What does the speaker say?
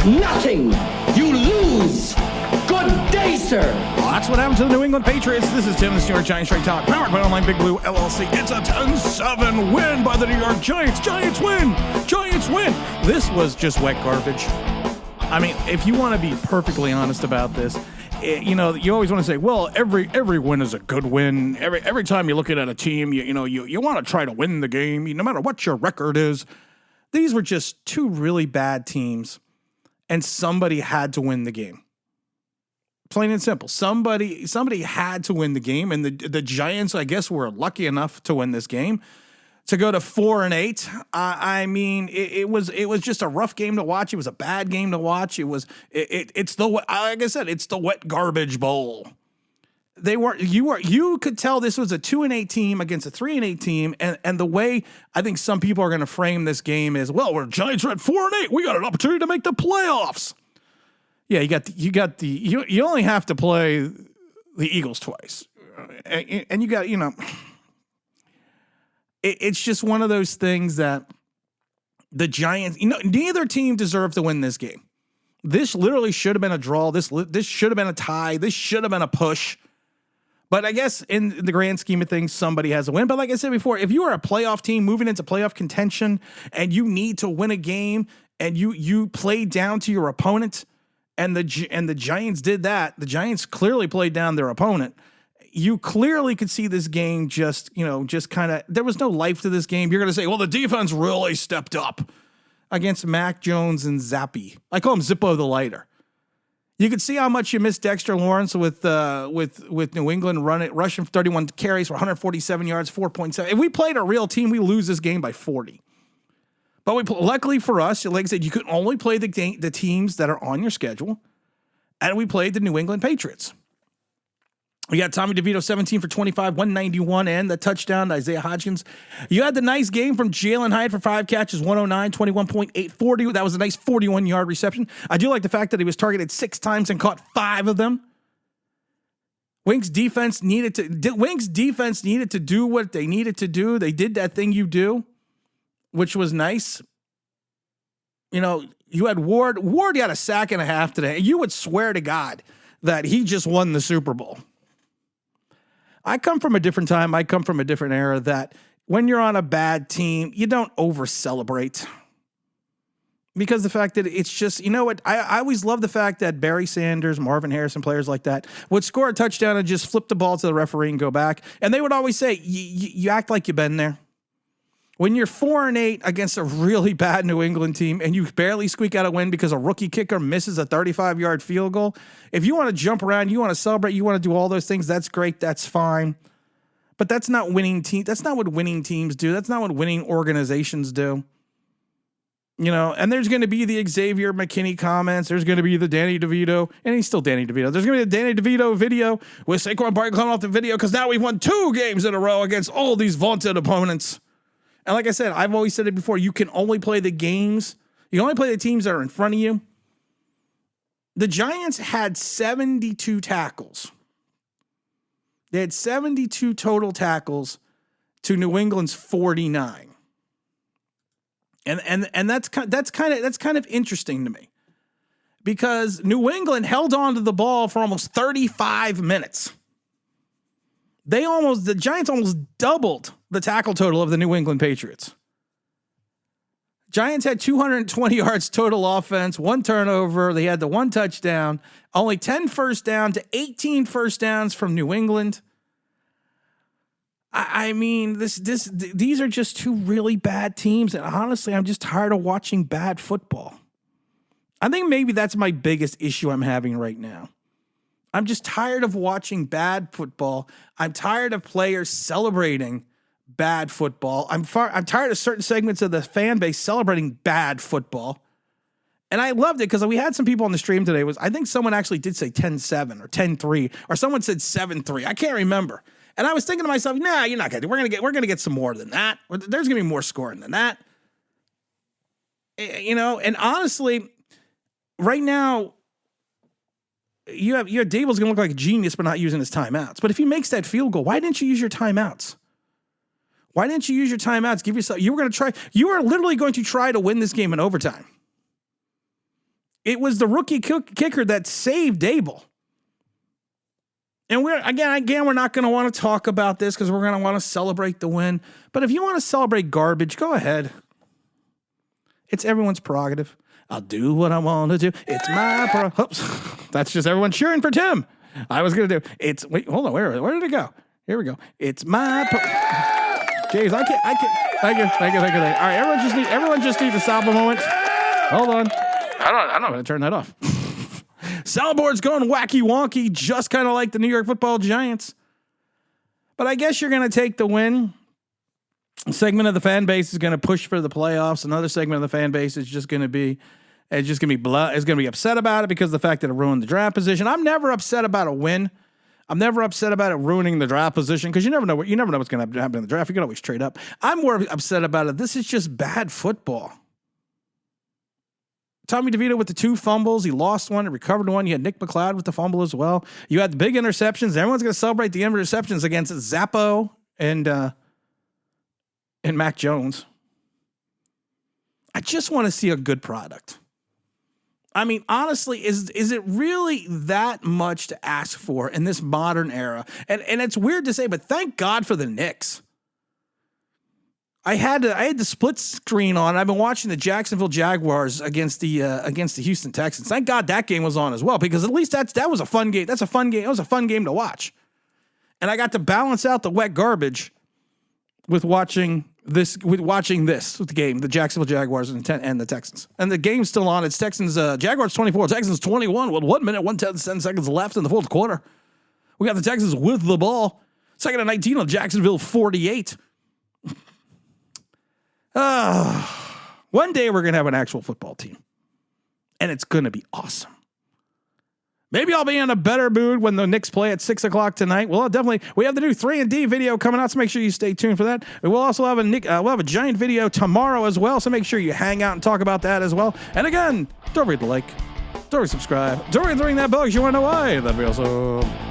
Nothing. You lose. Good day, sir. Well, that's what happened to the New England Patriots. This is Tim, the New York Giants Straight Talk, powered by Online Big Blue LLC. It's a 10-7 win by the New York Giants. Giants win. Giants win. This was just wet garbage. I mean, if you want to be perfectly honest about this, you always want to say, well, every win is a good win. Every time you're looking at a team, you want to try to win the game, no matter what your record is. These were just two really bad teams, and somebody had to win the game. Plain and simple. Somebody had to win the game, and the Giants, I guess, were lucky enough to win this game. To go to 4-8, I mean, it was just a rough game to watch. It was a bad game to watch. It's the wet garbage bowl. You could tell this was a 2-8 team against a 3-8 team, and the way I think some people are going to frame this game is, well, we're Giants are at 4-8. We got an opportunity to make the playoffs. Yeah, you only have to play the Eagles twice, and you got It's just one of those things that the Giants, neither team deserved to win this game. This literally should have been a draw. This should have been a tie. This should have been a push. But I guess in the grand scheme of things, somebody has to win. But like I said before, if you are a playoff team moving into playoff contention and you need to win a game and you play down to your opponent, and the Giants did that, the Giants clearly played down their opponent. You clearly could see this game just kind of, there was no life to this game. You're going to say, well, the defense really stepped up against Mac Jones and Zappy. I call him Zippo the Lighter. You could see how much you missed Dexter Lawrence with New England rushing 31 carries for 147 yards, 4.7. If we played a real team, we lose this game by 40. But luckily for us, like I said, you could only play the teams that are on your schedule, and we played the New England Patriots. We got Tommy DeVito, 17 for 25, 191, and the touchdown to Isaiah Hodgins. You had the nice game from Jalen Hyatt for 5 catches, 109, 21.8, 40. That was a nice 41-yard reception. I do like the fact that he was targeted 6 times and caught 5 of them. Wings defense needed to do what they needed to do. They did that thing you do, which was nice. You had Ward. Ward got a sack and a half today. You would swear to God that he just won the Super Bowl. I come from a different time. I come from a different era that when you're on a bad team, you don't over-celebrate. Because the fact that it's just, I always love the fact that Barry Sanders, Marvin Harrison, players like that would score a touchdown and just flip the ball to the referee and go back. And they would always say, you act like you've been there. When you're 4-8 against a really bad New England team and you barely squeak out a win because a rookie kicker misses a 35-yard field goal, if you want to jump around, you want to celebrate, you want to do all those things, that's great, that's fine. But that's not winning team. That's not what winning teams do. That's not what winning organizations do. And there's going to be the Xavier McKinney comments. There's going to be the Danny DeVito, and he's still Danny DeVito. There's going to be the Danny DeVito video with Saquon Barkley coming off the video because now we've won 2 games in a row against all these vaunted opponents. And like I said, I've always said it before, you can only play the games. You can only play the teams that are in front of you. The Giants had 72 tackles. They had 72 total tackles to New England's 49. And that's kind of interesting to me. Because New England held on to the ball for almost 35 minutes. The Giants almost doubled the tackle total of the New England Patriots. Giants had 220 yards total offense, 1 turnover. They had the 1 touchdown, only 10 first down to 18 first downs from New England. I mean, these are just 2 really bad teams. And honestly, I'm just tired of watching bad football. I think maybe that's my biggest issue I'm having right now. I'm just tired of watching bad football. I'm tired of players celebrating bad football. I'm tired of certain segments of the fan base celebrating bad football. And I loved it because we had some people on the stream today. I think someone actually did say 10-7 or 10-3, or someone said 7-3. I can't remember. And I was thinking to myself, nah, you're not gonna. We're gonna get some more than that. There's gonna be more scoring than that. And honestly, right now, you have Dable's going to look like a genius for not using his timeouts. But if he makes that field goal, why didn't you use your timeouts? Why didn't you use your timeouts? You were literally going to try to win this game in overtime. It was the rookie kicker that saved Dable. And we're not going to want to talk about this because we're going to want to celebrate the win. But if you want to celebrate garbage, go ahead. It's everyone's prerogative. I'll do what I want to do. It's my oops. That's just everyone cheering for Tim. I was going to do it's wait, hold on. Where did it go? Here we go. It's my James, I can't. Thank you. All right, everyone just needs to stop a moment. Hold on. I don't know how to turn that off. Soundboard's going wacky wonky, just kind of like the New York Football Giants. But I guess you're going to take the win. A segment of the fan base is going to push for the playoffs. Another segment of the fan base is just going to be upset about it because of the fact that it ruined the draft position. I'm never upset about a win. I'm never upset about it ruining the draft position because you never know what's going to happen in the draft. You can always trade up. I'm more upset about it. This is just bad football. Tommy DeVito with the 2 fumbles. He lost one and recovered one. You had Nick McLeod with the fumble as well. You had the big interceptions. Everyone's going to celebrate the interceptions against Zappo and Mac Jones. I just want to see a good product. I mean, honestly, is it really that much to ask for in this modern era? And it's weird to say, but thank God for the Knicks. I had the split screen on. I've been watching the Jacksonville Jaguars against the Houston Texans. Thank God that game was on as well, because at least that was a fun game. That's a fun game. It was a fun game to watch. And I got to balance out the wet garbage with watching this game, the Jacksonville Jaguars and the Texans. And the game's still on. It's Jaguars 24, Texans 21 with 1 minute, 10 seconds left in the fourth quarter. We got the Texans with the ball. 2nd and 19 on Jacksonville 48. One day we're going to have an actual football team. And it's going to be awesome. Maybe I'll be in a better mood when the Knicks play at 6 o'clock tonight. Well, we have the new 3-and-D video coming out, so make sure you stay tuned for that. We'll also have we'll have a giant video tomorrow as well, so make sure you hang out and talk about that as well. And again, don't forget to like, don't forget to subscribe, don't forget to ring that bell because you want to know why. That'd be awesome.